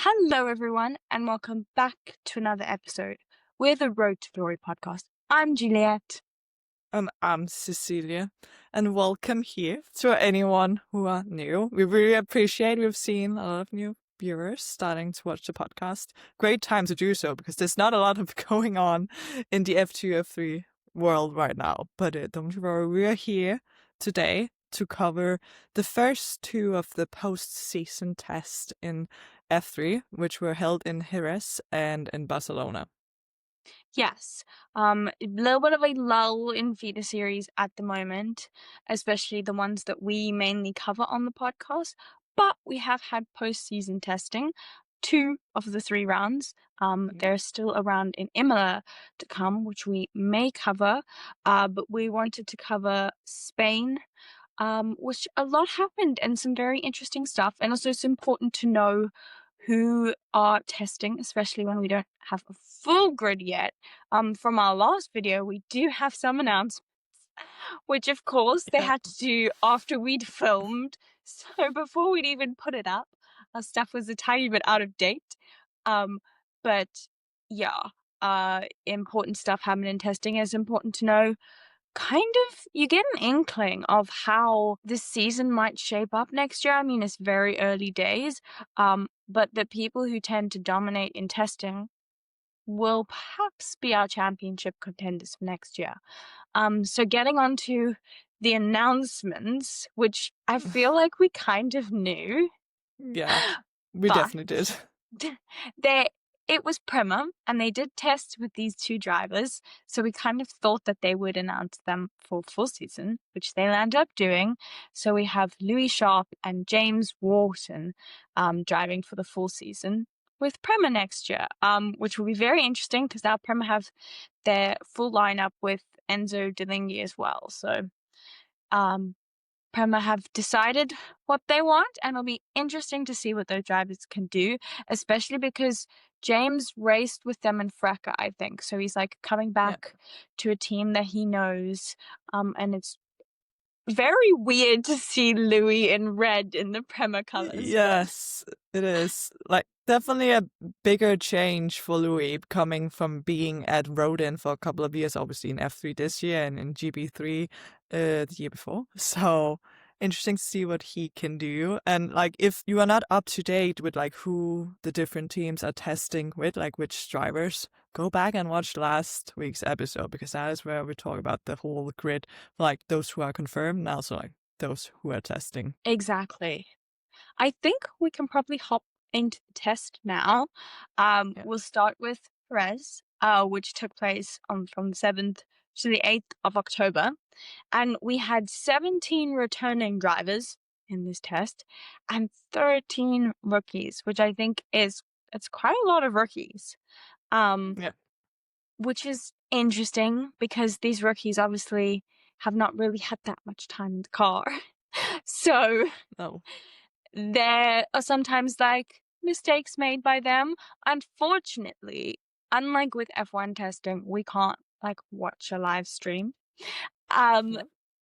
Hello, everyone, and welcome back to another episode. We're the Road to Glory podcast. I'm Juliet. And I'm Cecilia, and welcome here to anyone who are new. We really appreciate we've seen a lot of new viewers starting to watch the podcast. Great time to do so because there's not a lot of going on in the F2, F3 world right now. But don't worry, we are here today to cover the first two of the post-season tests in F3, which were held in Jerez and in Barcelona. Yes, a little bit of a lull in feeder series at the moment, especially the ones that we mainly cover on the podcast. But we have had post-season testing, 2 of the 3 rounds. There's still a round in Imola to come, which we may cover. But we wanted to cover Spain, which a lot happened and some very interesting stuff. And also it's important to know who are testing, especially when we don't have a full grid yet. From our last video, we do have some announcements, which of course they had to do after we'd filmed. So before we'd even put it up, our stuff was a tiny bit out of date. But yeah, important stuff happened in testing. It's important to know you get an inkling of how this season might shape up next year. I mean, it's very early days, but the people who tend to dominate in testing will perhaps be our championship contenders for next year. So getting on to the announcements, which I feel like we kind of knew. Yeah, we definitely did. It was Prema, and they did tests with these 2 drivers, so we kind of thought that they would announce them for full season, which they ended up doing. So we have Louis Sharp and James Wharton driving for the full season with Prema next year, which will be very interesting because now Prema have their full lineup with Enzo Deligny as well. So Prema have decided what they want, and it'll be interesting to see what those drivers can do, especially because James raced with them in Freca, I think. So he's like coming back to a team that he knows, and it's very weird to see Louis in red in the Prema colours. Yes, it is. Like, definitely a bigger change for Louis coming from being at Rodin for a couple of years, obviously in F3 this year and in GB3 the year before. So interesting to see what he can do. And like, if you are not up to date with like who the different teams are testing with, like which drivers, go back and watch last week's episode because that is where we talk about the whole grid, like those who are confirmed and also like those who are testing. Exactly. I think we can probably hop into the test now. We'll start with Jerez, which took place from the 7th to the 8th of October. And we had 17 returning drivers in this test and 13 rookies, which I think it's quite a lot of rookies. Which is interesting because these rookies obviously have not really had that much time in the car. So there are sometimes like mistakes made by them. Unfortunately, unlike with F1 testing, we can't like watch a live stream.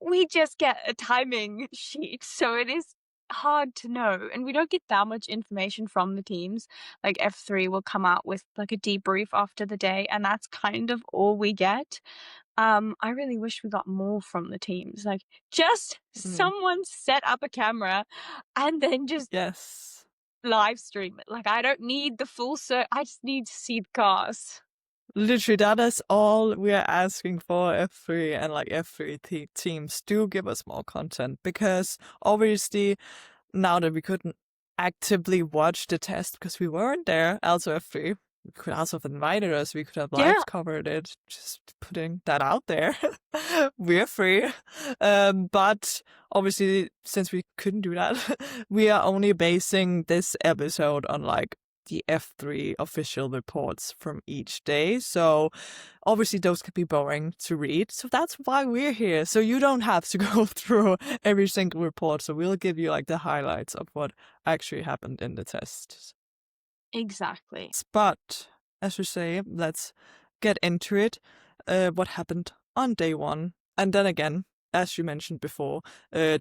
We just get a timing sheet, so it is hard to know, and we don't get that much information from the teams. Like F3 will come out with like a debrief after the day, and that's kind of all we get. I really wish we got more from the teams, like just someone set up a camera and then just live stream it. Like, I don't need the full I just need to see the cars. Literally, that is all we are asking for F3, and like F3 teams do give us more content because obviously now that we couldn't actively watch the test because we weren't there, also F3 could also have invited us. We could have live covered it, just putting that out there. We're free. But obviously, since we couldn't do that, we are only basing this episode on like the F3 official reports from each day. So obviously those could be boring to read. So that's why we're here. So you don't have to go through every single report. So we'll give you like the highlights of what actually happened in the tests. Exactly. But as you say, let's get into it. What happened on day 1? And then again, as you mentioned before,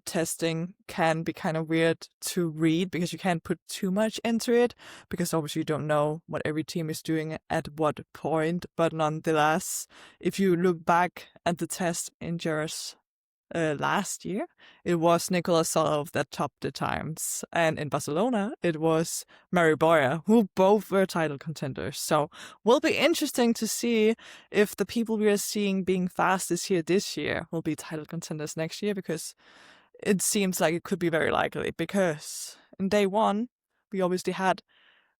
testing can be kind of weird to read because you can't put too much into it because obviously you don't know what every team is doing at what point. But nonetheless, if you look back at the test in Jerez last year, it was Nicolas Solov that topped the times. And in Barcelona, it was Mary Boyer, who both were title contenders. So will be interesting to see if the people we are seeing being fastest here this year will be title contenders next year, because it seems like it could be very likely. Because in day one, we obviously had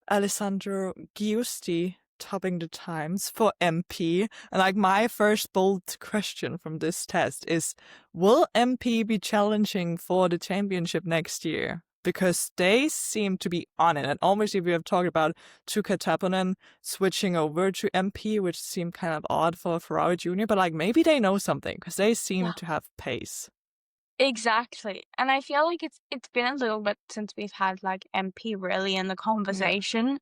Alessandro Giusti topping the times for MP. And like my first bold question from this test is, will MP be challenging for the championship next year? Because they seem to be on it. And obviously we have talked about Tuka Taponen switching over to MP, which seemed kind of odd for Ferrari Jr., but like maybe they know something because they seem to have pace. Exactly. And I feel like it's been a little bit since we've had like MP really in the Yeah. conversation.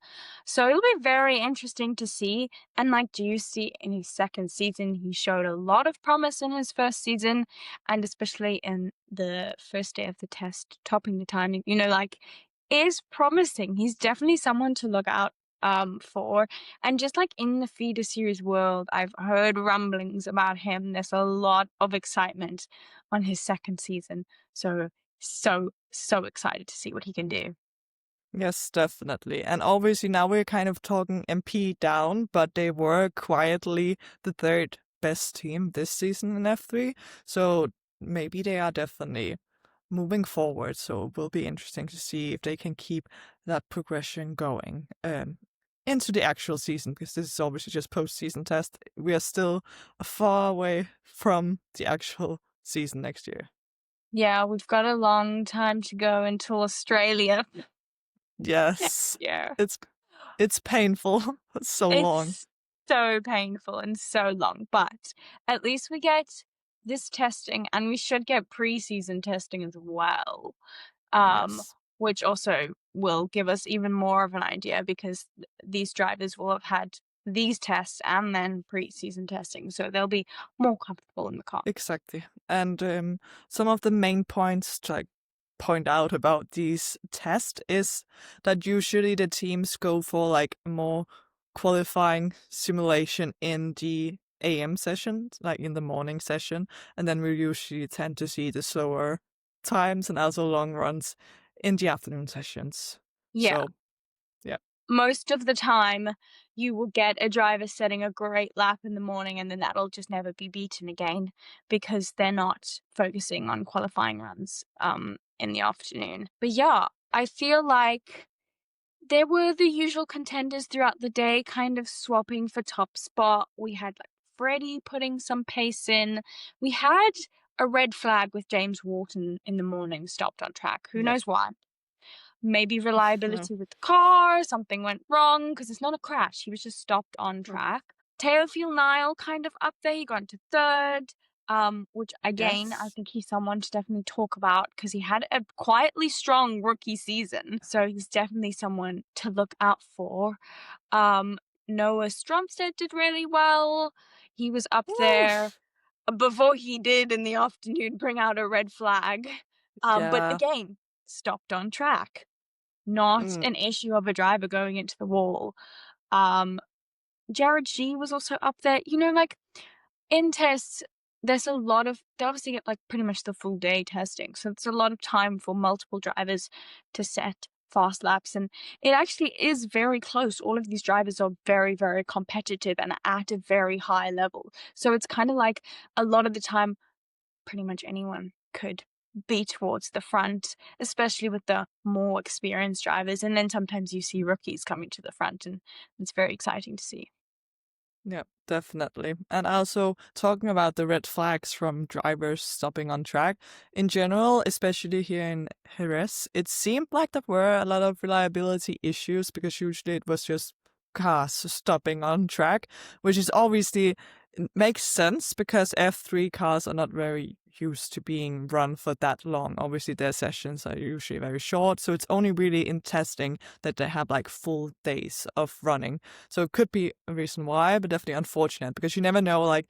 So it'll be very interesting to see. And like, do you see in his second season, he showed a lot of promise in his first season, and especially in the first day of the test, topping the time, like is promising. He's definitely someone to look out for. And just like in the feeder series world, I've heard rumblings about him. There's a lot of excitement on his second season. So excited to see what he can do. Yes, definitely. And obviously now we're kind of talking MP down, but they were quietly the third best team this season in F3. So maybe they are definitely moving forward. So it will be interesting to see if they can keep that progression going into the actual season, because this is obviously just post-season test. We are still far away from the actual season next year. Yeah, we've got a long time to go until Australia next Yes, year. it's painful. It's so long. It's so painful and so long, but at least we get this testing, and we should get pre-season testing as well, um, Yes. which also will give us even more of an idea, because these drivers will have had these tests and then pre-season testing, so they'll be more comfortable in the car. Exactly. And some of the main points to like point out about these tests is that usually the teams go for like more qualifying simulation in the AM sessions, like in the morning session, and then we usually tend to see the slower times and also long runs in the afternoon sessions. Yeah. So yeah. Most of the time, you will get a driver setting a great lap in the morning, and then that'll just never be beaten again, because they're not focusing on qualifying runs in the afternoon. But yeah, I feel like there were the usual contenders throughout the day, kind of swapping for top spot. We had like Freddie putting some pace in. We had a red flag with James Wharton in the morning, stopped on track. Who Yeah. knows why? Maybe No. reliability with the car, something went wrong, because it's not a crash. He was just stopped on track. Teofil Nile kind of up there. He got into third, which again, I Yes. think he's someone to definitely talk about, because he had a quietly strong rookie season. So he's definitely someone to look out for. Noah Stromstead did really well. He was up there Woof. before he did in the afternoon bring out a red flag. But Yeah. again, stopped on track. Not Mm, an issue of a driver going into the wall. Um, Jared G was also up there. Like in tests, there's a lot of, they obviously get like pretty much the full day testing. So it's a lot of time for multiple drivers to set fast laps. And it actually is very close. All of these drivers are very, very competitive and at a very high level. So it's kind of like a lot of the time, pretty much anyone could be towards the front, especially with the more experienced drivers. And then sometimes you see rookies coming to the front, and it's very exciting to see. yeah, definitely. And also talking about the red flags from drivers stopping on track in general, especially here in Jerez, it seemed like there were a lot of reliability issues because usually it was just cars stopping on track, which is obviously makes sense because F3 cars are not very used to being run for that long. Obviously, their sessions are usually very short, so it's only really in testing that they have like full days of running. So it could be a reason why, but definitely unfortunate because you never know like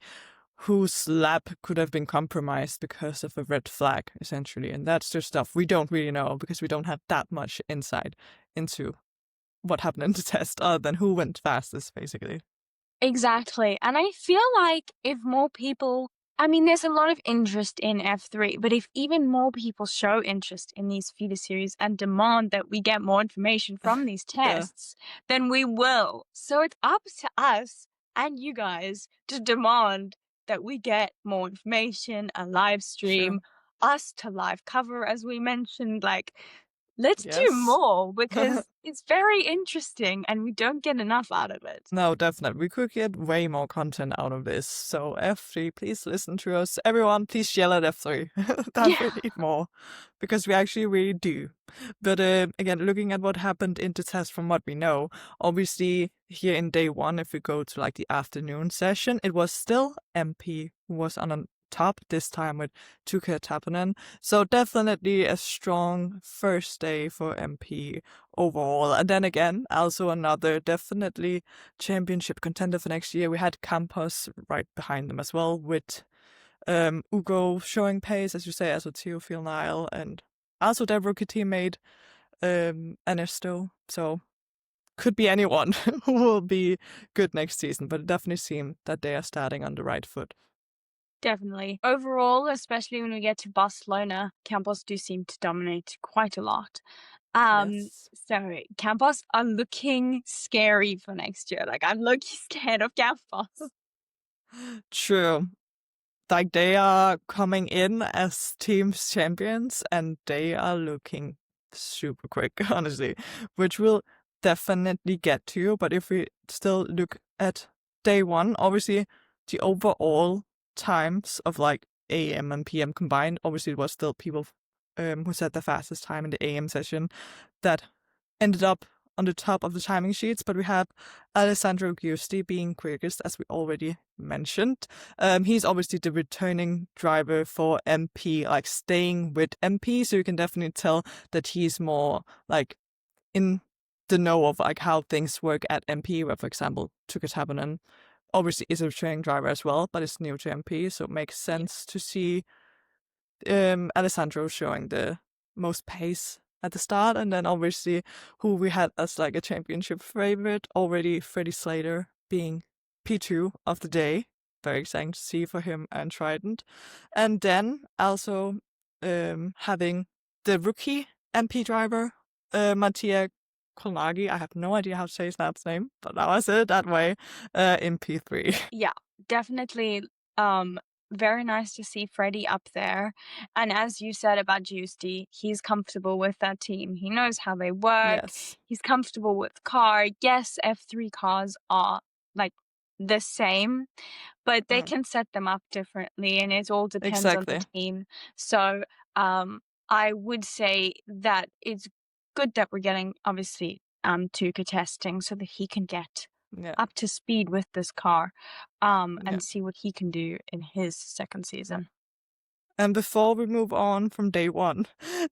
whose lap could have been compromised because of a red flag, essentially. And that's just stuff we don't really know because we don't have that much insight into what happened in the test other than who went fastest, basically. Exactly. And I feel like if more people, I mean, there's a lot of interest in F3, but if even more people show interest in these feeder series and demand that we get more information from these Yeah, tests, then we will. So it's up to us and you guys to demand that we get more information, a live stream, sure. us to live cover, as we mentioned. Like, let's do Yes. more because it's very interesting and we don't get enough out of it. No, definitely. We could get way more content out of this. So F3, please listen to us. Everyone, please yell at F3 that we Yeah. need more. Because we actually really do. But again, looking at what happened in the test from what we know, obviously here in day one, if we go to like the afternoon session, it was still MP who was on top, this time with Tuka Tapanen. So definitely a strong first day for MP overall. And then again, also another definitely championship contender for next year. We had Campos right behind them as well, with Ugo showing pace, as you say, as with Theophil Nile, and also their rookie teammate, Ernesto. So could be anyone who will be good next season, but it definitely seems that they are starting on the right foot. Definitely. Overall, especially when we get to Barcelona, Campos do seem to dominate quite a lot. Yes. So Campos are looking scary for next year. Like, I'm low-key scared of Campos. True. Like they are coming in as teams champions and they are looking super quick, honestly, which we'll definitely get to. But if we still look at day one, obviously the overall times of like AM and PM combined, obviously it was still people who set the fastest time in the AM session that ended up on the top of the timing sheets, but we have Alessandro Giusti being quickest, as we already mentioned. He's obviously the returning driver for MP, like staying with MP, so you can definitely tell that he's more like in the know of like how things work at MP, where, for example, Tuka Tabanen obviously is a returning driver as well, but it's new to MP, so it makes Yeah. sense to see Alessandro showing the most pace at the start, and then obviously who we had as like a championship favorite already, Freddie Slater being P2 of the day. Very exciting to see for him and Trident. And then also having the rookie MP driver, Mattia Kolnagi. I have no idea how to say his last name, but now I said it that way, in P3. Yeah, definitely. Very nice to see Freddie up there. And as you said about Juicy, he's comfortable with that team. He knows how they work. Yes, He's comfortable with the car. Yes, F3 cars are like the same, but they can set them up differently and it all depends on the exactly. team. So I would say that it's good that we're getting obviously Tuka testing so that he can get Yeah. up to speed with this car Yeah. and see what he can do in his second season. And before we move on from day one,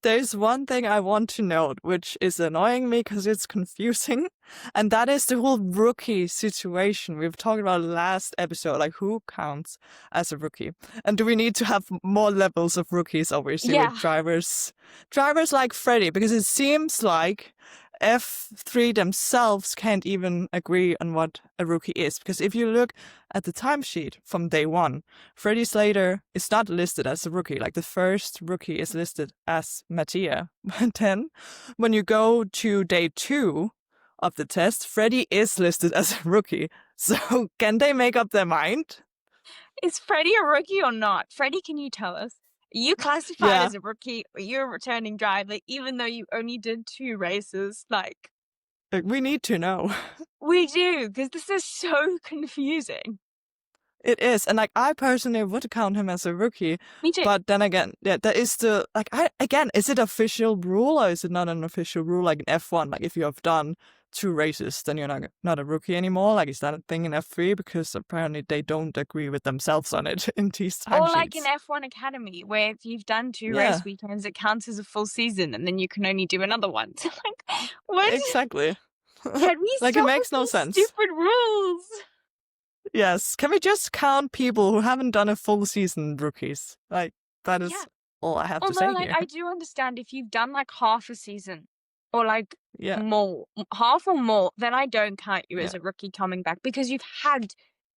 there's one thing I want to note, which is annoying me because it's confusing, and that is the whole rookie situation. We've talked about last episode, like who counts as a rookie, and do we need to have more levels of rookies? Obviously, with Yeah, drivers like Freddie, because it seems like F3 themselves can't even agree on what a rookie is. Because if you look at the timesheet from day one, Freddie Slater is not listed as a rookie. Like the first rookie is listed as Mattia. But then when you go to day two of the test, Freddie is listed as a rookie. So can they make up their mind? is Freddie a rookie or not? Freddie, can you tell us? Are you classified Yeah, as a rookie or you're a returning driver even though you only did 2 races? Like, like, we need to know. we do, because this is so confusing. It is, and like I personally would count him as a rookie, Me too. but then again, yeah, there is the like again, is it official rule or is it not an official rule like in F1? Like if you have done 2 races, then you're not a rookie anymore. Like is that a thing in F3? Because apparently they don't agree with themselves on it in these Or like in timesheets. F1 Academy, where if you've done 2 race Yeah, weekends, it counts as a full season and then you can only do another one. So like, what? exactly. Can we Like it stop with makes no these sense. stupid rules? Yes. Can we just count people who haven't done a full season rookies? Like, that Yeah. is all I have to Although, say like, here. I do understand if you've done like half a season or like Yeah. more, half or more, then I don't count you Yeah. as a rookie coming back because you've had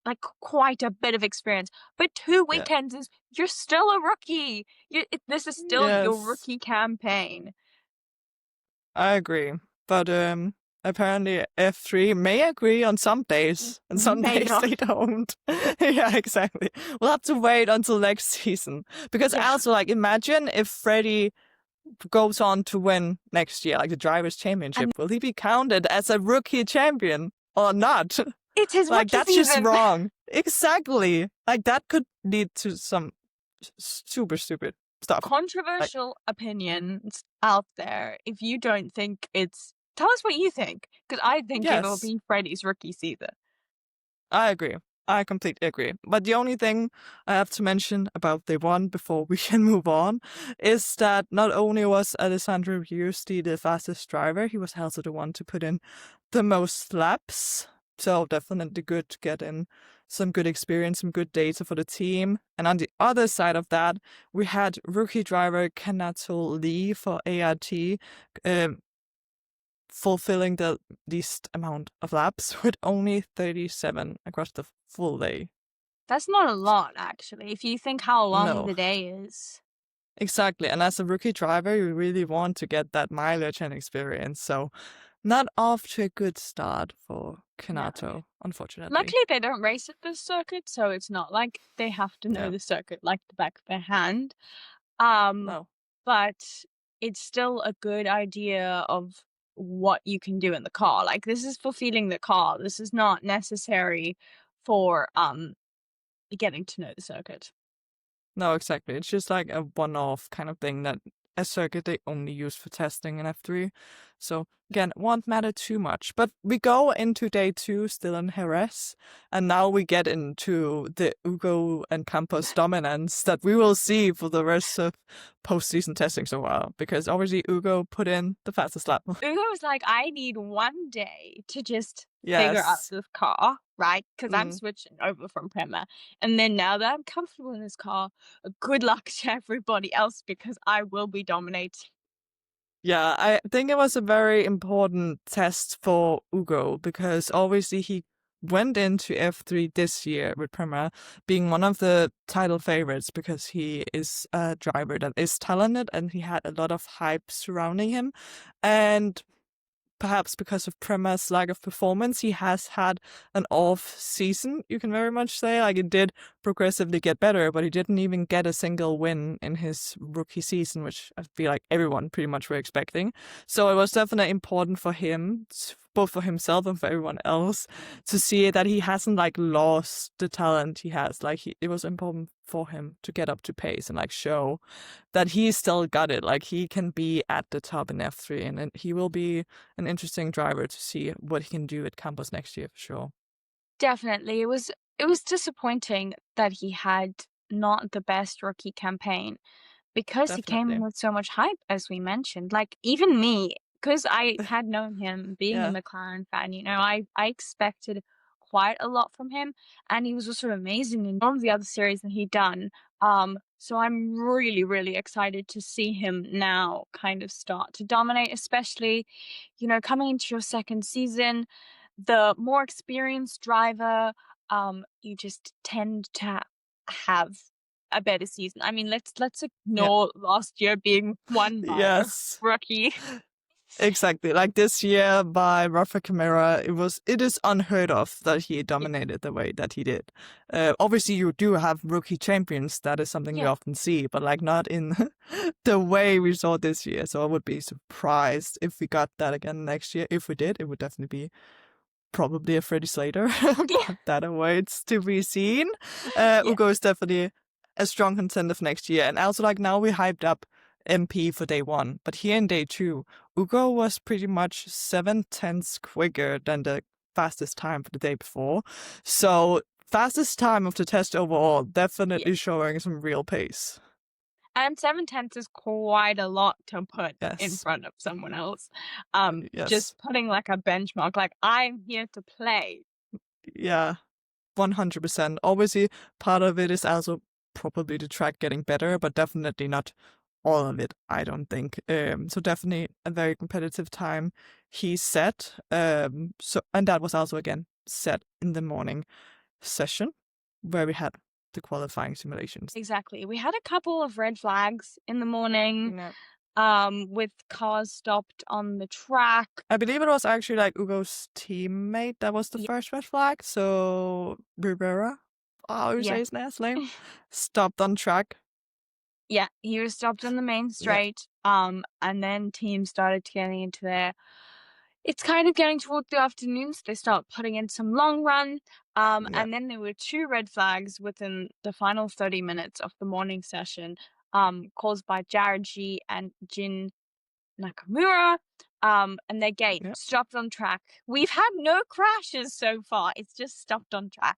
like quite a bit of experience. But two Yeah. weekends is you're still a rookie. This is still your Yes. rookie campaign. I agree. But apparently F3 may agree on some days, and some May days not. they don't. Yeah, exactly. We'll have to wait until next season. Because Yeah. also, like, imagine if Freddie goes on to win next year, like the Drivers' And Championship. Will he be counted as a rookie champion or not? it's his Like, rookie that's just season. wrong. Exactly. Like, that could lead to some super stupid stuff. Like, Controversial opinions out there. If you don't think it's, tell us what you think, because I think it'll yes. be Freddie's rookie season. I agree. I completely agree. But the only thing I have to mention about the one before we can move on is that not only was Alessandro Giusti the fastest driver, he was also the one to put in the most laps. So definitely good to get in some good experience, some good data for the team. And on the other side of that, we had rookie driver Kanato Lee for ART, um, fulfilling the least amount of laps with only 37 across the full day. That's not a lot, actually, if you think how long No, the day is. exactly. And as a rookie driver, you really want to get that mileage and experience. So, not off to a good start for No. Kanato, unfortunately. Luckily, they don't race at this circuit, so it's not like they have to know Yeah, the circuit like the back of their hand. Um, no, but it's still a good idea of what you can do in the car. Like, this is for feeling the car. This is not necessary for getting to know the circuit. no, exactly. It's just like a one off kind of thing that a circuit they only use for testing in F3. So, again, won't matter too much. But we go into day 2 still in Jerez, and now we get into the Ugo and Campos dominance that we will see for the rest of postseason testing so far. Because obviously, Ugo put in the fastest lap. Ugo was like, I need one day to just figure out Yes. this car, right? Because I'm Mm. switching over from Prema. And then now that I'm comfortable in this car, good luck to everybody else because I will be dominating. Yeah, I think it was a very important test for Ugo because obviously he went into F3 this year with Prema being one of the title favorites because he is a driver that is talented and he had a lot of hype surrounding him. And perhaps because of Prema's lack of performance, he has had an off season, you can very much say. Like, it did progressively get better, but he didn't even get a single win in his rookie season, which I feel like everyone pretty much were expecting. So it was definitely important for him, both for himself and for everyone else, to see that he hasn't like lost the talent he has. Like, it was important for him to get up to pace and like show that he still got it. Like, he can be at the top in F3, and he will be an interesting driver to see what he can do at Campos next year for sure. Definitely. It was disappointing that he had not the best rookie campaign because he came in Definitely. with so much hype, as we mentioned. Like, even me, because I had known him, being a Yeah. McLaren fan, I expected quite a lot from him, and he was also amazing in all of the other series that he'd done. So I'm really, really excited to see him now kind of start to dominate, especially, coming into your second season, the more experienced driver, you just tend to have a better season. I mean, let's Yeah. ignore last year being won by a Yes. rookie. Exactly. Like this year by Rafa Camara, it is unheard of that he Yeah, dominated the way that he did. Obviously you do have rookie champions, that is something we yeah, often see, but like not in the way we saw this year. So I would be surprised if we got that again next year. If we did, it would definitely be probably a Freddie Slater, yeah, but that awaits to be seen. yeah, Ugo is definitely a strong contender for next year. And also, like, now we hyped up MP for day 1, but here in day 2, Ugo was pretty much 7/10ths quicker than the fastest time for the day before. So, fastest time of the test overall, yeah. definitely showing some real pace. And 7/10 is quite a lot to put in Yes, front of someone else. Just yes, putting like a benchmark, like I'm here to play. yeah. 100%. Obviously, part of it is also probably the track getting better, but definitely not all of it, I don't think. So definitely a very competitive time he set. And that was also again set in the morning session where we had the qualifying simulations. Exactly. We had a couple of red flags in the morning, Yeah. with cars stopped on the track. I believe it was actually like Ugo's teammate that was the Yeah. first red flag. So Rivera, how you say Yeah. his last name, stopped on track. Yeah, he was stopped on the main Yeah. straight, and then teams started getting into their it's kind of getting towards the afternoon, so they start putting in some long run, Yeah. and then there were 2 red flags within the final 30 minutes of the morning session, caused by Jaraji and Jin Nakamura, and their gate Yeah. stopped on track. We've had no crashes so far, it's just stopped on track.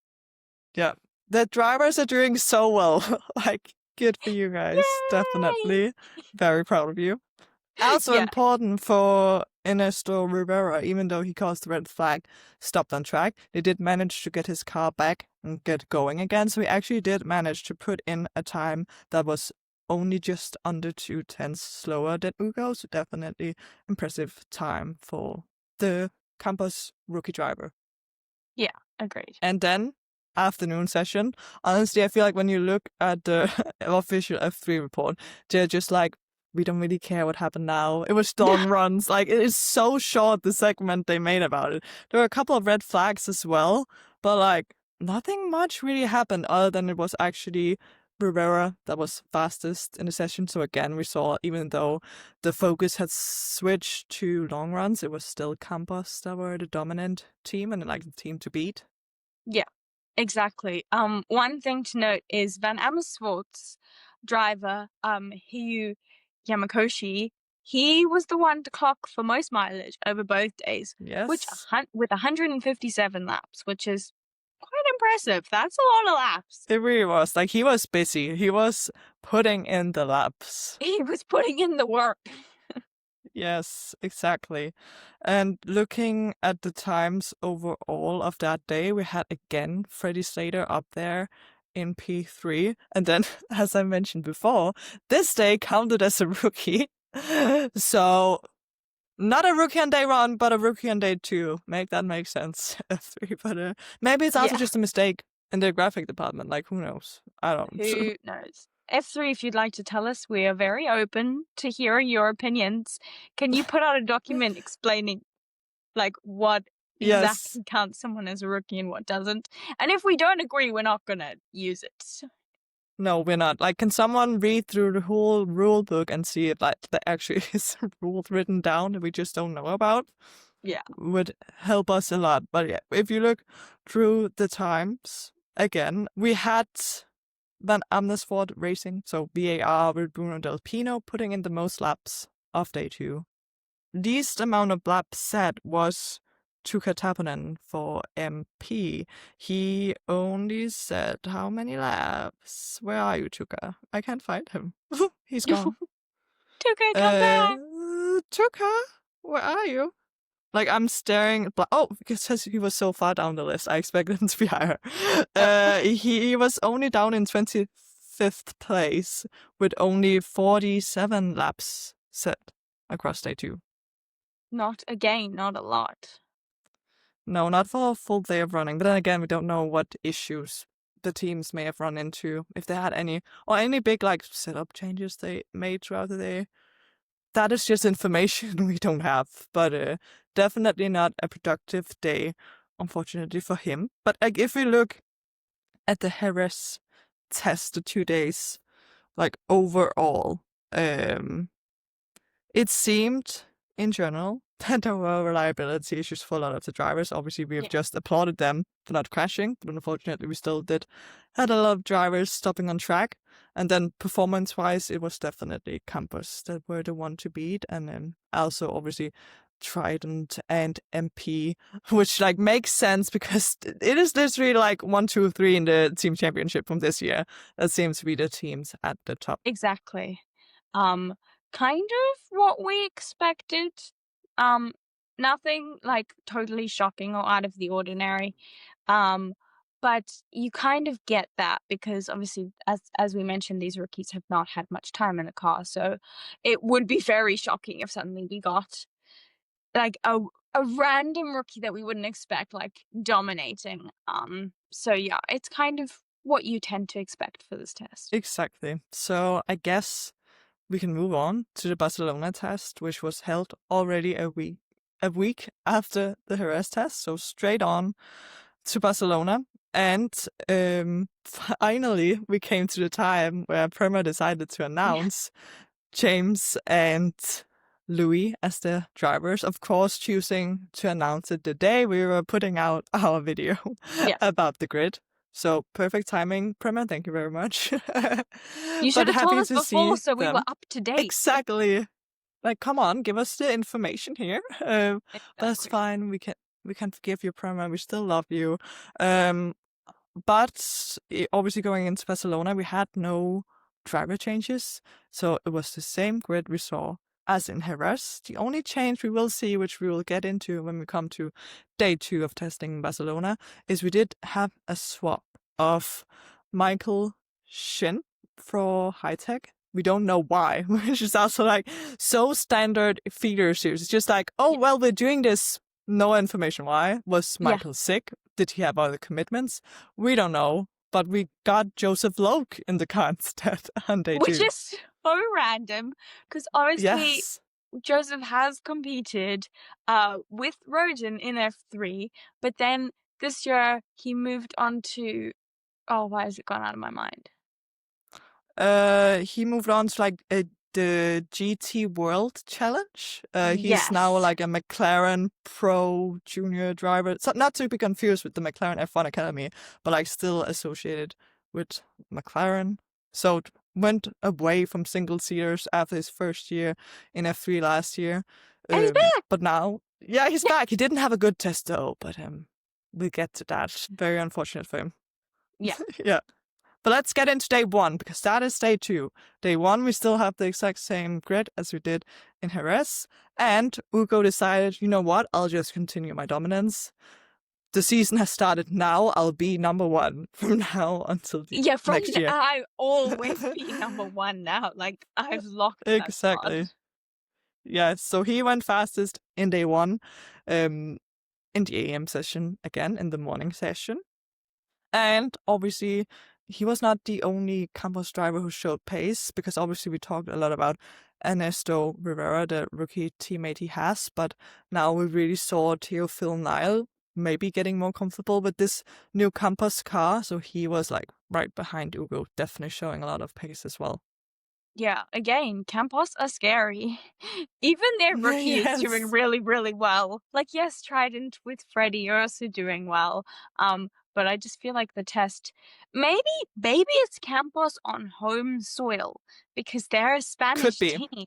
Yeah. The drivers are doing so well. Like, good for you guys. Yay! Definitely. Very proud of you. Also Yeah, important for Ernesto Rivera, even though he caused the red flag, stopped on track, they did manage to get his car back and get going again. So he actually did manage to put in a time that was only just under 2 tenths slower than Ugo. So definitely impressive time for the Campos rookie driver. yeah, agreed. And then afternoon session. Honestly, I feel like when you look at the official F3 report, they're just like, we don't really care what happened now. It was long runs. Like, it is so short, the segment they made about it. There were a couple of red flags as well, but like, nothing much really happened other than it was actually Rivera that was fastest in the session. So again, we saw, even though the focus had switched to long runs, it was still Campos that were the dominant team and like the team to beat. Yeah, exactly. One thing to note is Van Amersfoort's driver, Hiyu Yamakoshi, he was the one to clock for most mileage over both days, which Yes. with 157 laps, which is quite impressive. That's a lot of laps. It really was. Like, he was busy. He was putting in the laps. He was putting in the work. Yes, exactly. And looking at the times overall of that day, we had again Freddie Slater up there in P3. And then, as I mentioned before, this day counted as a rookie. So, not a rookie on day 1, but a rookie on day 2. Make that make sense. F3, but maybe it's also Yeah, just a mistake in the graphic department. Like, who knows? I don't. who knows? F3, if you'd like to tell us, we are very open to hearing your opinions. Can you put out a document explaining like what Yes. exactly counts someone as a rookie and what doesn't? And if we don't agree, we're not gonna use it. No, we're not. Like, can someone read through the whole rule book and see if like there actually is a rule written down that we just don't know about? Yeah. Would help us a lot. But yeah, if you look through the times again, we had Van Amersfoort racing, so VAR with Bruno Del Pino putting in the most laps of day 2. Least amount of laps set was Tuka Tapanen for MP. He only said how many laps? Where are you, Tuka? I can't find him. He's gone. Tuka, come back. Tuka, where are you? Like, I'm staring. Oh, because he was so far down the list, I expected him to be higher. He was only down in 25th place with only 47 laps set across day 2. Not again, not a lot. No, not for a full day of running. But then again, we don't know what issues the teams may have run into, if they had any, or any big like setup changes they made throughout the day. That is just information we don't have. But definitely not a productive day, unfortunately for him. But like, if we look at the Jerez test, the 2 days, like overall, it seemed in general that there were reliability issues for a lot of the drivers. Obviously, we have Yeah. just applauded them for not crashing, but unfortunately, we still had a lot of drivers stopping on track. And then performance-wise, it was definitely Campos that were the one to beat, and then also obviously Trident and MP, which like makes sense because it is literally like 1, 2, 3 in the team championship from this year. That seems to be the teams at the top. Exactly. Kind of what we expected. Um, Nothing like totally shocking or out of the ordinary. Um, But you kind of get that because obviously, as we mentioned, these rookies have not had much time in the car, so it would be very shocking if suddenly we got like a random rookie that we wouldn't expect, like dominating. So yeah, it's kind of what you tend to expect for this test. Exactly. So I guess we can move on to the Barcelona test, which was held already a week after the Jerez test. So straight on to Barcelona. And finally, we came to the time where Prema decided to announce James and Louis as the drivers, of course, choosing to announce it the day we were putting out our video Yes, about the grid. So perfect timing, Prema. Thank you very much. you should But have told happy us to before see so we were them. up to date. Exactly. Like, come on, give us the information here. But it's Exactly. fine. We can forgive you, Prema. We still love you. Um, but obviously going into Barcelona, we had no driver changes. So it was the same grid we saw as in Jerez. The only change we will see, which we will get into when we come to day 2 of testing in Barcelona, is we did have a swap of Michael Shin for high tech. We don't know why, which is also like so standard feeder series. It's just like, oh, Yeah. well, we're doing this. No information why. Was Yeah. Michael sick? Did he have other commitments? We don't know. But we got Joseph Loke in the car instead on day Which 2. is so random because obviously Yes. Joseph has competed with Roden in F3, but then this year he moved on to, oh, why has it gone out of my mind? He moved on to like the GT World Challenge. He's now Yes. like a McLaren Pro Junior driver. So not to be confused with the McLaren F1 Academy, but like still associated with McLaren. So went away from single seaters after his first year in F3 last year. And he's back. But now, yeah, he's Yeah. back. He didn't have a good test though, but we'll get to that. Very unfortunate for him. Yeah. Yeah. But let's get into day 1, because that is day 2. Day 1, we still have the exact same grid as we did in Jerez. And Ugo decided, you know what, I'll just continue my dominance. The season has started now. I'll be number 1 from now until the Yeah, next year. I always be number one now. Like, I've locked that spot. Exactly. Yeah, so he went fastest in day 1, in the AM session, again, in the morning session. And obviously, he was not the only Campos driver who showed pace, because obviously we talked a lot about Ernesto Rivera, the rookie teammate he has, but now we really saw Theophil Nile maybe getting more comfortable with this new Campos car, so he was like right behind Ugo, definitely showing a lot of pace as well. Yeah, again, Campos are scary. Even their rookie is doing Yes. really, really well. Like, yes, Trident with Freddie are also doing well. But I just feel like the test, maybe it's Campos on home soil because they're a Could Spanish be. team.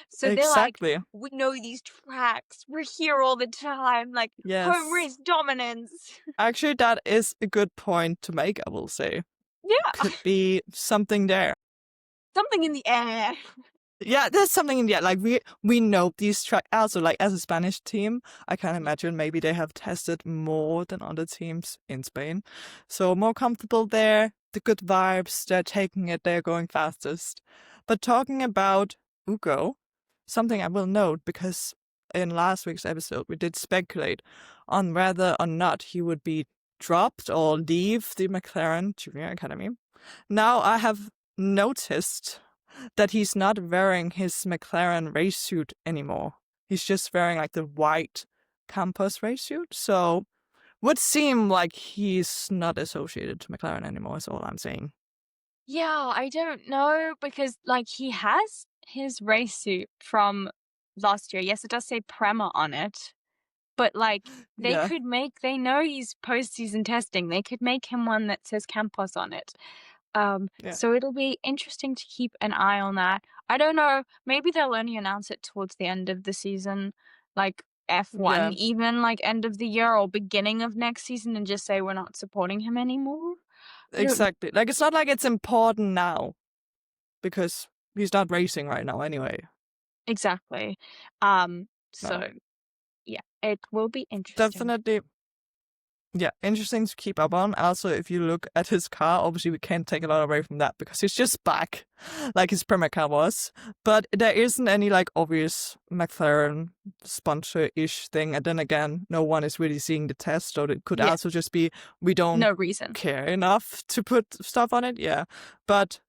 So they're like, Exactly. we know these tracks. We're here all the time. Like, home Yes. race dominance. Actually, that is a good point to make, I will say. Yeah, Could be something there. something in the air. Yeah, there's something in the like we know these tracks also, like as a Spanish team, I can imagine maybe they have tested more than other teams in Spain. So more comfortable there, the good vibes, they're taking it, they're going fastest. But talking about Ugo, something I will note, because in last week's episode we did speculate on whether or not he would be dropped or leave the McLaren Junior Academy. Now I have noticed that he's not wearing his McLaren race suit anymore. He's just wearing like the white Campos race suit. So would seem like he's not associated to McLaren anymore, is all I'm saying. Yeah, I don't know because like he has his race suit from last year. Yes, it does say Prema on it, but like Yeah. they know he's postseason testing. They could make him one that says Campos on it. Yeah. So it'll be interesting to keep an eye on that. I don't know, maybe they'll only announce it towards the end of the season, like F1, Yeah. even like end of the year or beginning of next season, and just say we're not supporting him anymore. I don't know. Exactly. Like it's not like it's important now, because he's not racing right now anyway. Exactly. No. So yeah, it will be interesting. Definitely Yeah, interesting to keep up on. Also, if you look at his car, obviously we can't take a lot away from that because he's just back, like his Prema car was. But there isn't any like obvious McLaren sponsor-ish thing. And then again, no one is really seeing the test, so it could Yeah, also just be we don't no reason. care enough to put stuff on it. Yeah, but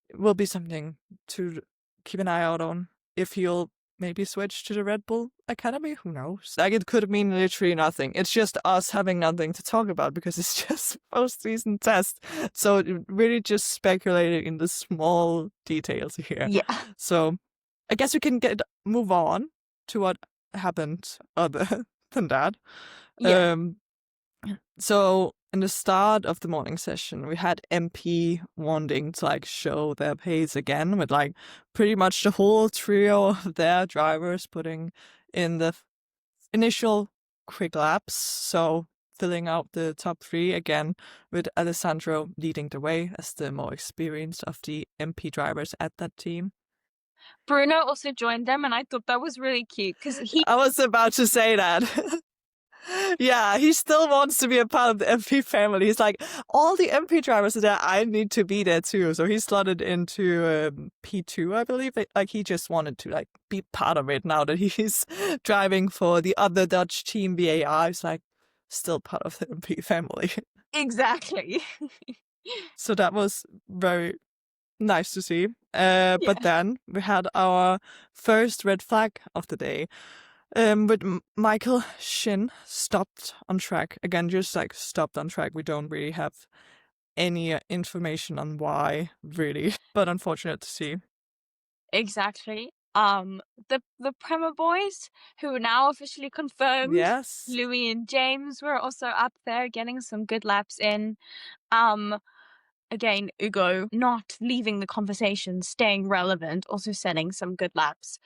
it will be something to keep an eye out on. If he'll maybe switch to the Red Bull Academy, who knows? Like, it could mean literally nothing. It's just us having nothing to talk about because it's just post-season test. So it really just speculating in the small details here. Yeah, So I guess we can move on to what happened other than that. yeah. Um, so in the start of the morning session, we had MP wanting to like show their pace again with like pretty much the whole trio of their drivers putting in the initial quick laps. So filling out the top three again with Alessandro leading the way as the more experienced of the MP drivers at that team. Bruno also joined them, and I thought that was really cute because he I was about to say that. Yeah, he still wants to be a part of the MP family. He's like, all the MP drivers are there. I need to be there too. So he slotted into P2, I believe. Like he just wanted to like be part of it now that he's driving for the other Dutch team, VAR. He's like still part of the MP family. exactly. So that was very nice to see. Yeah. But then we had our first red flag of the day. With Michael Shin stopped on track. Again, just like stopped on track. We don't really have any information on why, really. But unfortunate to see. Exactly. The Prema boys, who are now officially confirmed, Yes. Louis and James were also up there getting some good laps in. Um, Again, Ugo not leaving the conversation, staying relevant, also setting some good laps.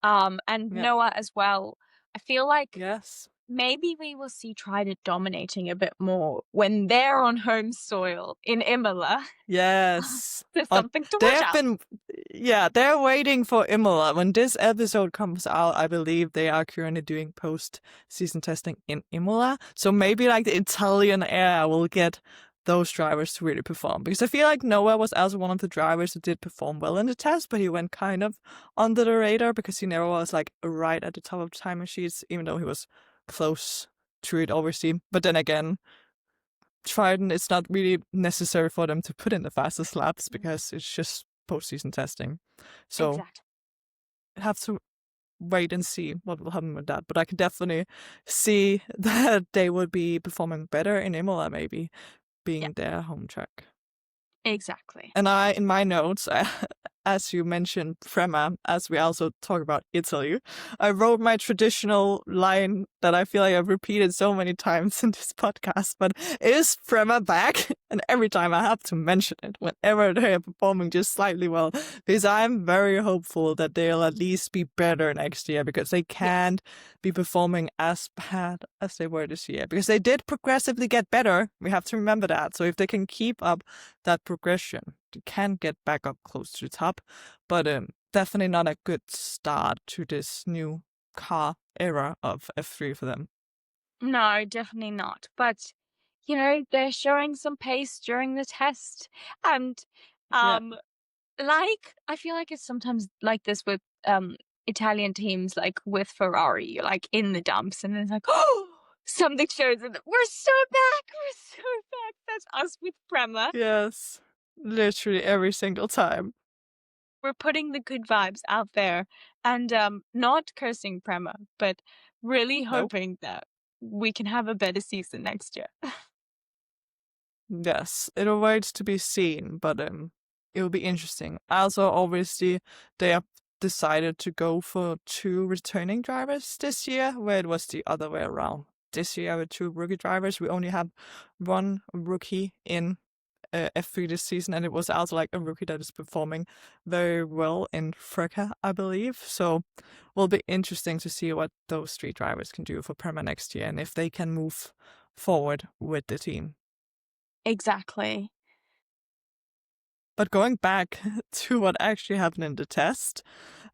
And Yeah. Noah as well. I feel like Yes. maybe we will see Trident dominating a bit more when they're on home soil in Imola. Yes. There's something to They watch have out. been, yeah, they're waiting for Imola. When this episode comes out, I believe they are currently doing post-season testing in Imola. So maybe like the Italian area will get those drivers to really perform. Because I feel like Noah was also one of the drivers who did perform well in the test, but he went kind of under the radar because he never was like right at the top of the timing sheets, even though he was close to it, obviously. But then again, Trident, it's not really necessary for them to put in the fastest laps because it's just postseason testing. So Exactly. have to wait and see what will happen with that. But I can definitely see that they would be performing better in Imola, maybe Yeah, being their home track. exactly. And in my notes, as you mentioned Prema, as we also talk about Italy, I wrote my traditional line that I feel like I've repeated so many times in this podcast, but is Prema back? And every time I have to mention it whenever they are performing just slightly well, because I'm very hopeful that they'll at least be better next year because they Yes. can't be performing as bad as they were this year because they did progressively get better. We have to remember that. So if they can keep up that progression, they can get back up close to the top, but definitely not a good start to this new car era of F3 for them. No, definitely not. But they're showing some pace during the test. And Yeah. like I feel like it's sometimes like this with Italian teams, like with Ferrari, you're like in the dumps and it's like, oh, something shows and we're so back, we're so back. That's us with Prema. Yes. Literally every single time. We're putting the good vibes out there and not cursing Prema, but really Nope. hoping that we can have a better season next year. Yes. It awaits to be seen, but it will be interesting. Also, obviously, they have decided to go for 2 returning drivers this year, where it was the other way around. This year with 2 rookie drivers, we only have 1 rookie in F3 this season, and it was also like a rookie that is performing very well in Freka, I believe. So will be interesting to see what those 3 drivers can do for Prema next year and if they can move forward with the team. Exactly. But going back to what actually happened in the test,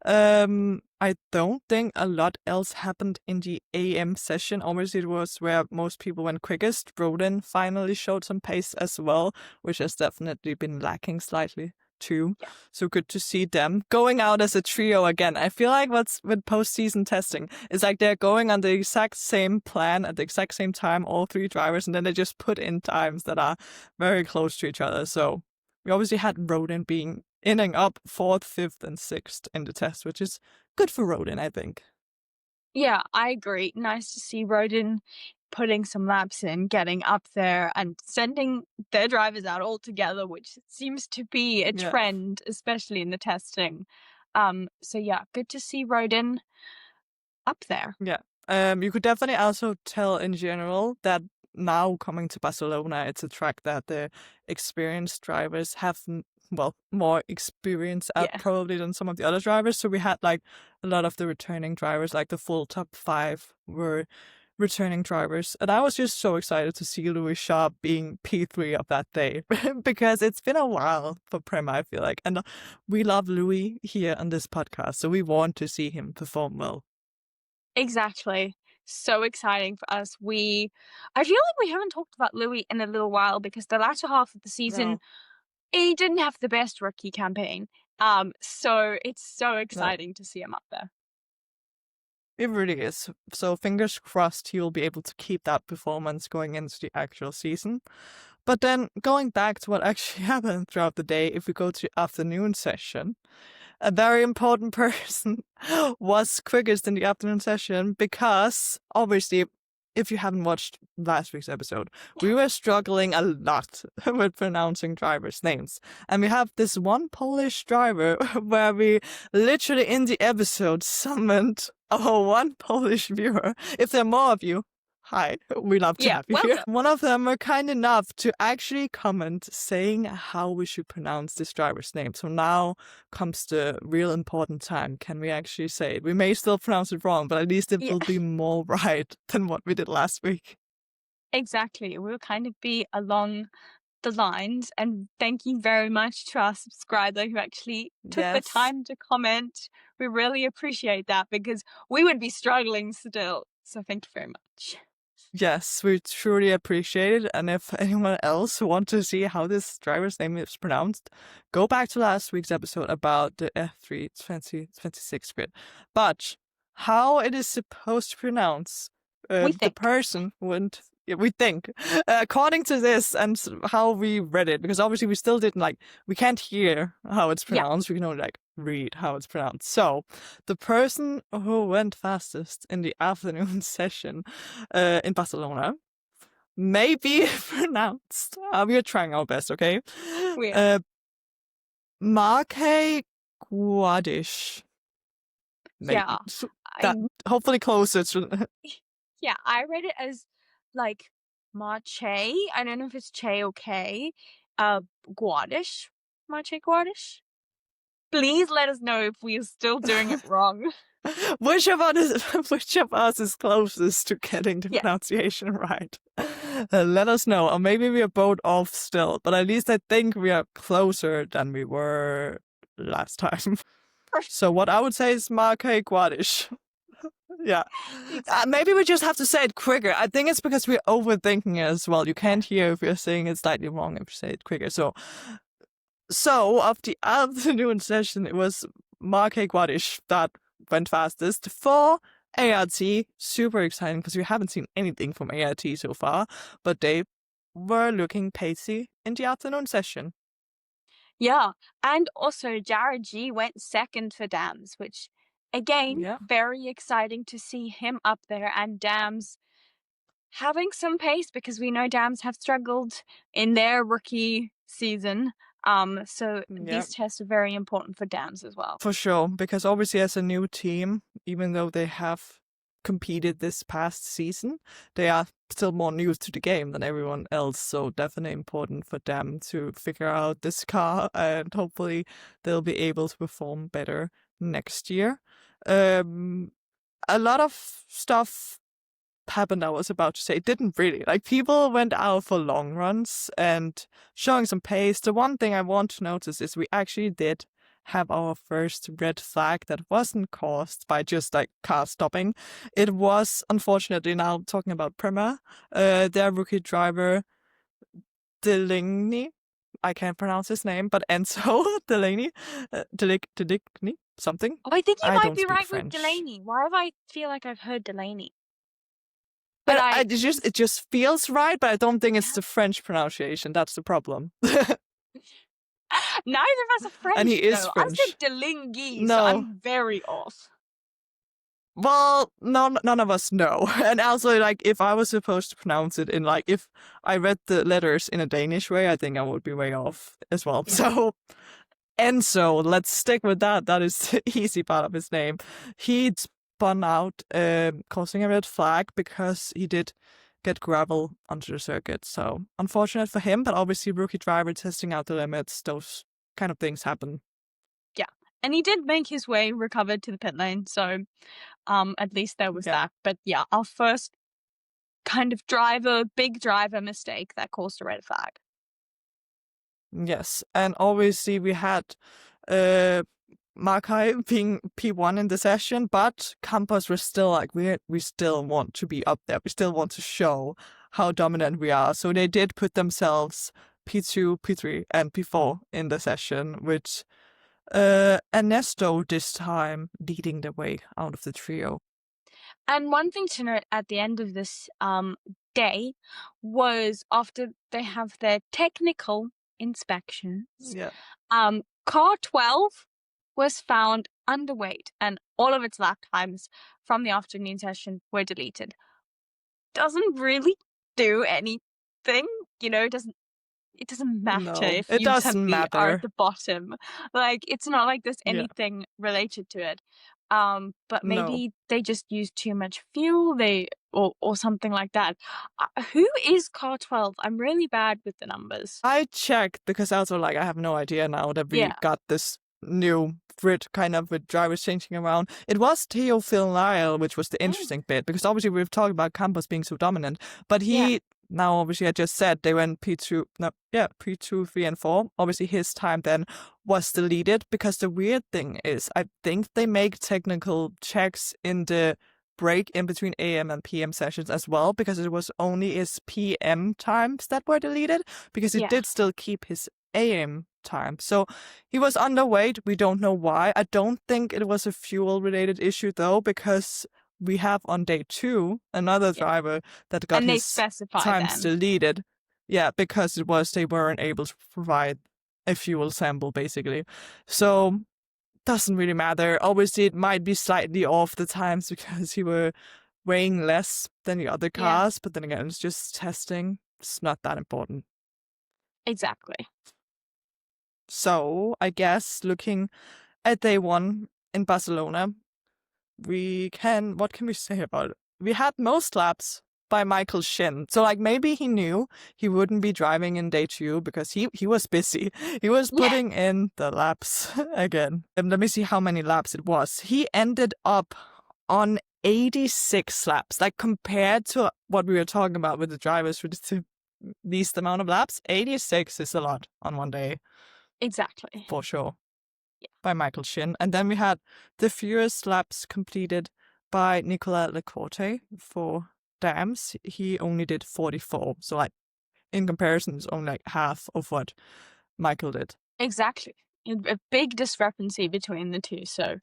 um, I don't think a lot else happened in the AM session. Obviously, it was where most people went quickest. Rodin finally showed some pace as well, which has definitely been lacking slightly too. Yeah. So good to see them going out as a trio again. I feel like what's with postseason testing is like they're going on the exact same plan at the exact same time, all three drivers, and then they just put in times that are very close to each other. So we obviously had Rodin being inning up 4th, 5th, and 6th in the test, which is good for Rodin, I think. Yeah, I agree. Nice to see Rodin putting some laps in, getting up there, and sending their drivers out all together, which seems to be a Yeah. trend, especially in the testing. So yeah, good to see Rodin up there. Yeah. You could definitely also tell in general that now coming to Barcelona, it's a track that the experienced drivers have, well, more experience at Yeah. probably than some of the other drivers. So we had like a lot of the returning drivers, like the full top 5 were returning drivers. And I was just so excited to see Louis Sharp being P3 of that day because it's been a while for Prem, I feel like. And we love Louis here on this podcast, so we want to see him perform well. Exactly. So exciting for us. I feel like we haven't talked about Louis in a little while because the latter half of the season, No, he didn't have the best rookie campaign. So it's so no. exciting to see him up there. It really is. So fingers crossed he will be able to keep that performance going into the actual season. But then going back to what actually happened throughout the day, if we go to the afternoon session, a very important person was quickest in the afternoon session because obviously, if you haven't watched last week's episode, we were struggling a lot with pronouncing drivers' names. And we have this one Polish driver where we literally in the episode summoned our one Polish viewer. If there are more of you, hi, we love to Yeah, have you here. welcome. One of them were kind enough to actually comment saying how we should pronounce this driver's name. So now comes the real important time. Can we actually say it? We may still pronounce it wrong, but at least it Yeah, will be more right than what we did last week. exactly. We'll kind of be along the lines. And thank you very much to our subscriber who actually took the Yes. time to comment. We really appreciate that because we would be struggling still. So thank you very much. Yes, we truly appreciate it. And if anyone else wants to see how this driver's name is pronounced, go back to last week's episode about the F3 2026 grid. But how it is supposed to pronounce We the think. person wouldn't. Yeah, we think, according to this and how we read it, because obviously we still didn't we can't hear how it's Yeah. pronounced. We can only read how it's pronounced. So the person who went fastest in the afternoon session in Barcelona may be pronounced. We are trying our best, okay? We are. Marke Guadish. Yeah. Maybe. So I that hopefully closer to. Yeah, I read it as like Marche. I don't know if it's Che or K. Guadish. Marche Guadish. Please let us know if we are still doing it wrong. Which of us is closest to getting the Yeah. pronunciation right? Let us know. Or maybe we are both off still, but at least I think we are closer than we were last time. So what I would say is Marque Guadish. Yeah. Exactly. Maybe we just have to say it quicker. I think it's because we're overthinking it as well. You can't hear if we're saying it slightly wrong if you say it quicker. So of the afternoon session, it was Marque Guadish that went fastest for ART. Super exciting because we haven't seen anything from ART so far, but they were looking pacey in the afternoon session. Yeah. And also Jared G went second for Dams, which again, Yeah. very exciting to see him up there and Dams having some pace because we know Dams have struggled in their rookie season. So Yeah. these tests are very important for Dams as well. For sure, because obviously as a new team, even though they have competed this past season, they are still more new to the game than everyone else. So definitely important for them to figure out this car and hopefully they'll be able to perform better next year. A lot of stuff happened I was about to say. It didn't really. People went out for long runs and showing some pace. The one thing I want to notice is we actually did have our first red flag that wasn't caused by just like car stopping. It was, unfortunately, now talking about Prema, their rookie driver Delaney. I can't pronounce his name, but Enzo Delaney, Deligny, something. Oh, I think you I might don't be speak right with French. Delaney. Why have I feel like I've heard Delaney? But I It just feels right, but I don't think it's yeah. the French pronunciation. That's the problem. Neither of us are And French he is though. I French. said Delingy, so No. I'm very off. Well, none of us know. And also, like, if I was supposed to pronounce it in, like, if I read the letters in a Danish way, I think I would be way off as well. Yeah. So, Enzo, let's stick with that. That is the easy part of his name. He spun out, causing a red flag because he did get gravel onto the circuit. So, unfortunate for him, but obviously, rookie driver testing out the limits, those kind of things happen. Yeah. And he did make his way recovered to the pit lane, so at least there was Yeah. that. But yeah, our first kind of big driver mistake that caused a red flag. Yes, and obviously we had Makai being P1 in the session, but Campos was still like, we still want to be up there. We still want to show how dominant we are. So they did put themselves P2, P3, and P4 in the session, with Ernesto this time leading the way out of the trio. And one thing to note at the end of this day was after they have their technical inspections, Yeah. car 12 was found underweight and all of its lap times from the afternoon session were deleted. Doesn't really do anything, it doesn't matter No, if it you doesn't suddenly are at matter. the bottom. Like, it's not like there's Yeah. anything related to it. But No. maybe they just use too much fuel, or something like that. Who is car 12? I'm really bad with the numbers. I checked because also like I have no idea now that we Yeah. got this new grid kind of with drivers changing around. It was Theophil Lyle, which was the Mm, interesting bit, because obviously we've talked about Campos being so dominant, but yeah. he now obviously I just said they went P2, no, yeah, P2, 3, and 4. Obviously his time then was deleted, because the weird thing is I think they make technical checks in the break in between AM and PM sessions as well, because it was only his PM times that were deleted, because it Yeah. did still keep his AM time. So he was underweight. We don't know why. I don't think it was a fuel related issue though, because we have on day 2 another Yeah. driver that got And they his specify times then. deleted. Yeah, because they weren't able to provide a fuel sample basically. So doesn't really matter. Obviously it might be slightly off the times because he were weighing less than the other Yeah. cars, but then again it's just testing. It's not that important. Exactly. So I guess looking at day 1 in Barcelona, what can we say about it? We had most laps by Michael Shin. So like maybe he knew he wouldn't be driving in day 2 because he was busy. He was Yeah. putting in the laps again. Let me see how many laps it was. He ended up on 86 laps. Like compared to what we were talking about with the drivers with the least amount of laps, 86 is a lot on one day. Exactly. For sure. Yeah. By Michael Shin. And then we had the fewest laps completed by Nicolas Lecorte for Dams. He only did 44. So like in comparison, it's only like half of what Michael did. Exactly. A big discrepancy between the two, so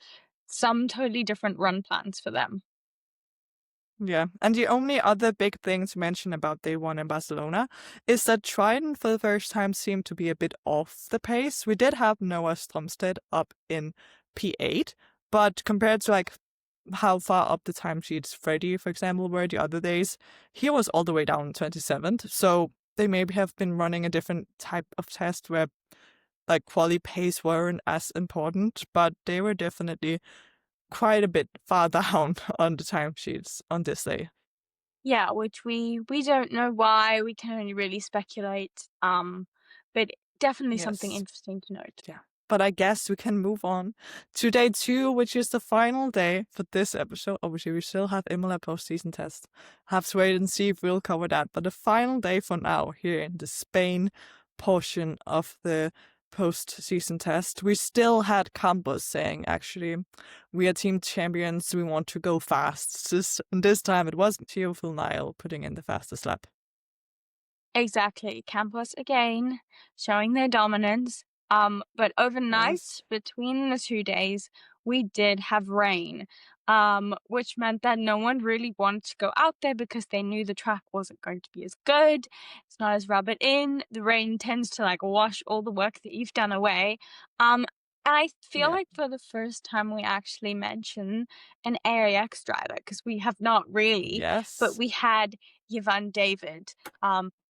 some totally different run plans for them. Yeah, and the only other big thing to mention about day 1 in Barcelona is that Trident for the first time seemed to be a bit off the pace. We did have Noah Stromstedt up in P8, but compared to like how far up the timesheets Freddie, for example, were the other days, he was all the way down 27th. So they maybe have been running a different type of test where like quali pace weren't as important, but they were definitely quite a bit far down on the timesheets on this day. Yeah, which we don't know why. We can only really speculate. But definitely something Yes. interesting to note. Yeah. But I guess we can move on to day 2, which is the final day for this episode. Obviously, we still have Imola post-season test. Have to wait and see if we'll cover that. But the final day for now here in the Spain portion of the post-season test, we still had Campos saying, actually, we are team champions, we want to go fast. This time it wasn't Teofil Nile putting in the fastest lap. Exactly. Campos again showing their dominance. But overnight, Yes. between the 2 days, we did have rain, which meant that no one really wanted to go out there because they knew the track wasn't going to be as good. It's not as rubbered in. The rain tends to like wash all the work that you've done away. And I feel Yeah. like for the first time we actually mention an AIX driver because we have not really, but Yes. we had Yvonne David.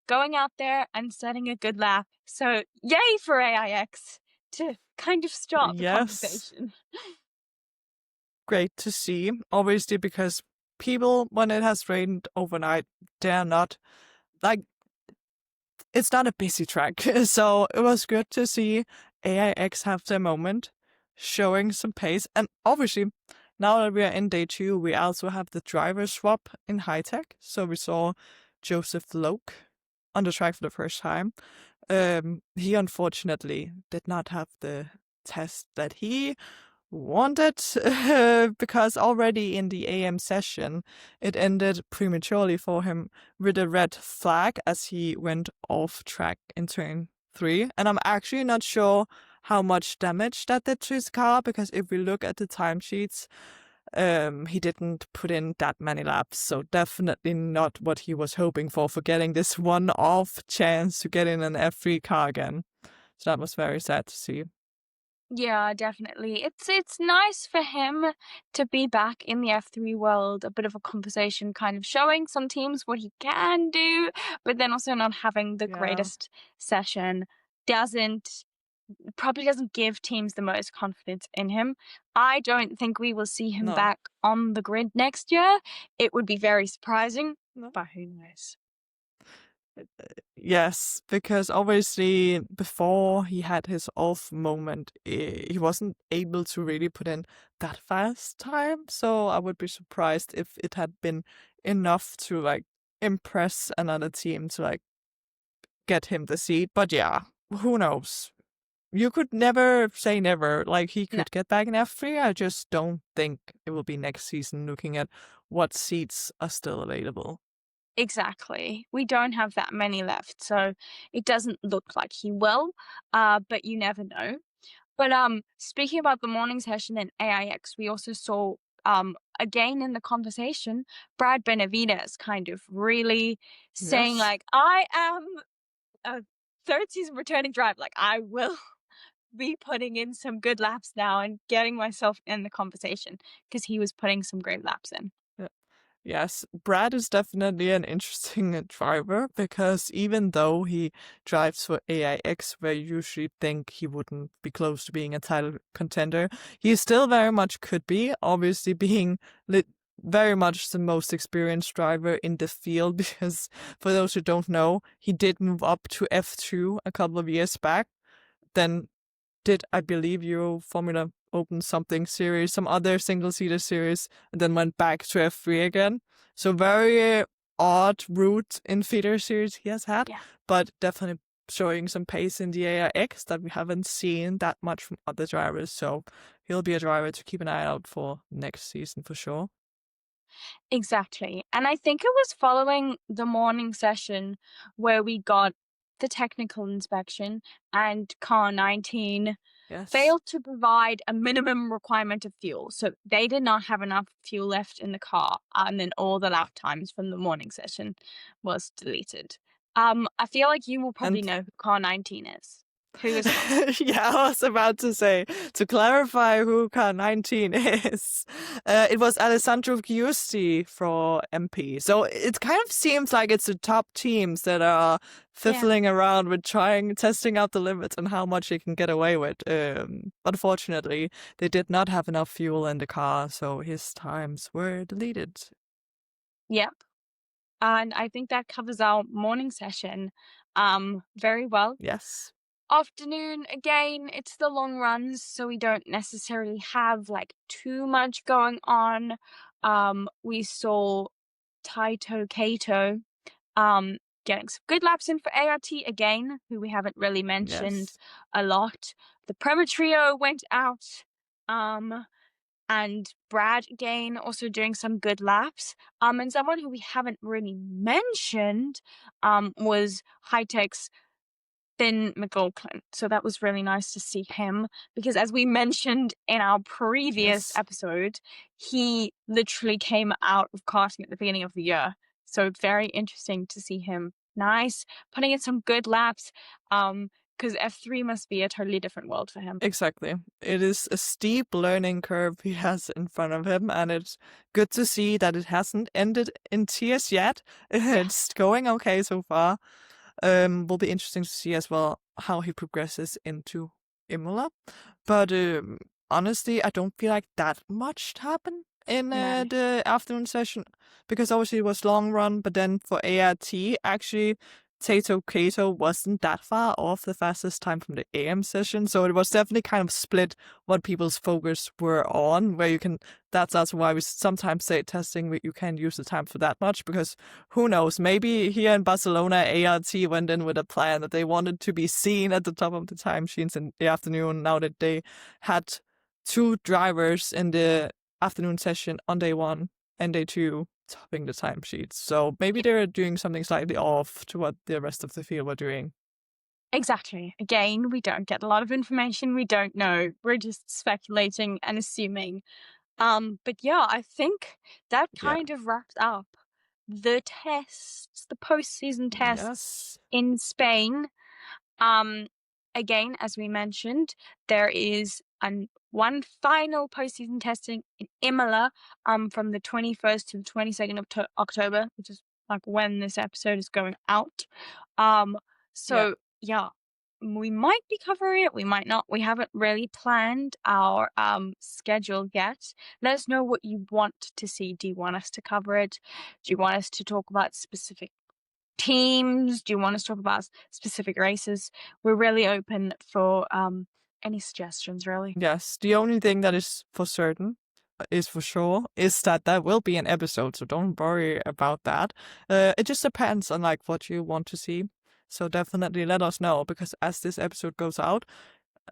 Going out there and setting a good lap. So yay for AIX to kind of start the Yes. conversation. Great to see. Obviously, because people, when it has rained overnight, they're not like, it's not a busy track. So it was good to see AIX have their moment, showing some pace. And obviously, now that we are in day 2, we also have the driver swap in high tech. So we saw Joseph Loke on the track for the first time. He unfortunately did not have the test that he wanted because already in the AM session it ended prematurely for him with a red flag as he went off track in turn 3, and I'm actually not sure how much damage that did to his car, because if we look at the timesheets, he didn't put in that many laps, so definitely not what he was hoping for getting this one-off chance to get in an F3 car again. So that was very sad to see. Yeah, definitely. It's nice for him to be back in the F3 world, a bit of a conversation kind of showing some teams what he can do, but then also not having the Yeah. greatest session doesn't probably doesn't give teams the most confidence in him. I don't think we will see him No. back on the grid next year. It would be very surprising, No. but who knows? Yes, because obviously before he had his off moment, he wasn't able to really put in that fast time. So I would be surprised if it had been enough to like impress another team to like get him the seat. But yeah, who knows? You could never say never. Like, he No, could get back in F3. I just don't think it will be next season, looking at what seats are still available. exactly. We don't have that many left, so it doesn't look like he will. But you never know. But speaking about the morning session in AIX, we also saw again in the conversation, Brad Benavides kind of really saying Yes. like, I am a third season returning driver. Like I will be putting in some good laps now and getting myself in the conversation because he was putting some great laps in. Yeah. Yes, Brad is definitely an interesting driver, because even though he drives for AIX, where you usually think he wouldn't be close to being a title contender, he still very much could be, obviously being very much the most experienced driver in the field, because for those who don't know, he did move up to F2 a couple of years back, then did, I believe, Euro Formula Open something series, some other single-seater series, and then went back to F3 again. So very odd route in feeder series he has had, Yeah. but definitely showing some pace in the AIX that we haven't seen that much from other drivers. So he'll be a driver to keep an eye out for next season for sure. Exactly. And I think it was following the morning session where we got the technical inspection and car 19 Yes. failed to provide a minimum requirement of fuel. So they did not have enough fuel left in the car. And then all the lap times from the morning session was deleted. I feel like you will probably And know who car 19 is. Who is that? yeah, I was about to say, to clarify who car 19 is, it was Alessandro Giusti for MP. So it kind of seems like it's the top teams that are Yeah. fiddling around with testing out the limits and how much they can get away with. Unfortunately, they did not have enough fuel in the car, so his times were deleted. Yep. And I think that covers our morning session very well. Yes. Afternoon, again, it's the long runs, so we don't necessarily have like too much going on. We saw Taito Kato getting some good laps in for ART again, who we haven't really mentioned Yes. a lot. The Prema Trio went out, and Brad again also doing some good laps. And someone who we haven't really mentioned was High Tech's Finn McLaughlin. So that was really nice to see him because, as we mentioned in our previous Yes. episode, he literally came out of karting at the beginning of the year. So very interesting to see him. Nice, putting in some good laps. Because F3 must be a totally different world for him. Exactly. It is a steep learning curve he has in front of him, and it's good to see that it hasn't ended in tears yet. It's Yes. going okay so far. Will be interesting to see as well how he progresses into Imola. But honestly, I don't feel like that much happened in No. the afternoon session because obviously it was long run, but then for ART, actually, Tato Kato wasn't that far off the fastest time from the AM session, so it was definitely kind of split what people's focus were on, where you can, that's also why we sometimes say testing, you can't use the time for that much, because who knows, maybe here in Barcelona, ART went in with a plan that they wanted to be seen at the top of the time sheets in the afternoon, now that they had 2 drivers in the afternoon session on day 1 and day 2 topping the timesheets. So maybe they're doing something slightly off to what the rest of the field were doing. Exactly. Again, we don't get a lot of information. We don't know. We're just speculating and assuming. But yeah, I think that Yeah. kind of wraps up the tests, the postseason tests Yes. in Spain. Um, Again, as we mentioned, there is one final postseason testing in Imola from the 21st to the 22nd of October, which is like when this episode is going out. Um, Yeah. so yeah, we might be covering it, we might not. We haven't really planned our schedule yet. Let us know what you want to see. Do you want us to cover it? Do you want us to talk about specific teams? Do you want us to talk about specific races? We're really open for any suggestions, really. Yes. The only thing that is for certain, is for sure, is that there will be an episode, so don't worry about that. It just depends on like what you want to see. So definitely let us know, because as this episode goes out,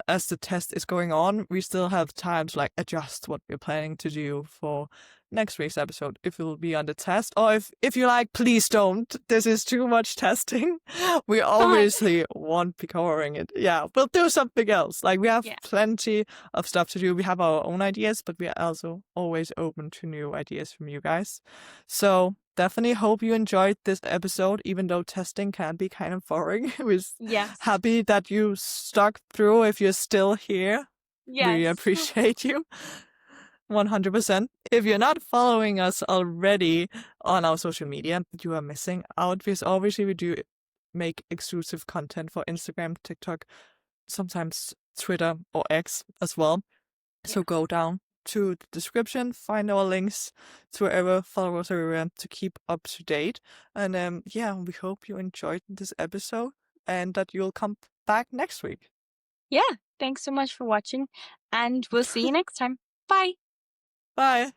as the test is going on, we still have time to like adjust what we're planning to do for next week's episode, if it will be on the test, or if you like, please don't, this is too much testing. We Fine. obviously won't be covering it. Yeah, we'll do something else. Like, we have Yeah. plenty of stuff to do. We have our own ideas, but we are also always open to new ideas from you guys. So definitely hope you enjoyed this episode, even though testing can be kind of boring. We're Yes. happy that you stuck through. If you're still here, we Yes. appreciate you 100%. If you're not following us already on our social media, you are missing out, because obviously we do make exclusive content for Instagram, TikTok, sometimes Twitter or X as well. So go down to the description, find our links to wherever, follow us everywhere to keep up to date. And yeah, we hope you enjoyed this episode and that you'll come back next week. Yeah. Thanks so much for watching, and we'll see you next time. Bye. Bye.